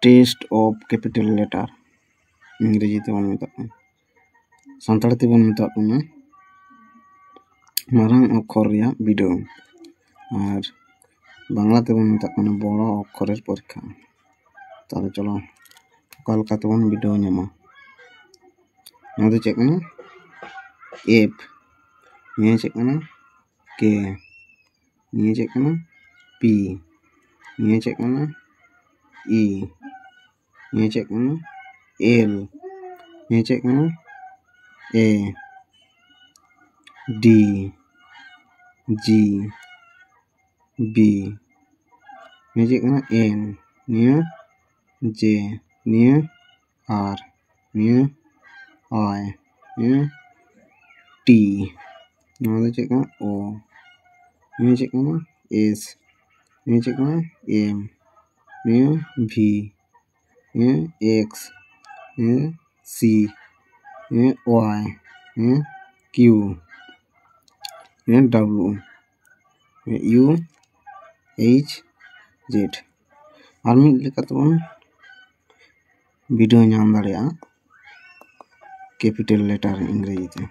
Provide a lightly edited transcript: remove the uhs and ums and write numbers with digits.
Test of capital letter इंग्रेजी ते बन मेता सानताड़ी ते बन मेता मारांग अक्षर रिया बिडियो और बांग्ला ते बन मेता बड़ो अक्षरेर परीक्षा। ताहले चलो ओका लेका तेबन बिडियो ᱧᱟᱢᱟ नोआ दो चेक कना एफ निया चेक कना के निया चेक कना पी निया चेक कना ई निया चेक कना एल निया चेक कना ए डी जी बी निया चेक कना एन निया जे निया आर निया आई निया टी नोआ दो चेक कना ओ निया चेक कना एस निया चेक कना एम निया भी निया एक्स निया सी निया वाई निया क्यू निया डब्ल्यू निया यू एच जेड और मिड लेका तेबन वीडियो नाम दाड़ेया कैपिटल लेटर इंग्रेजी ते।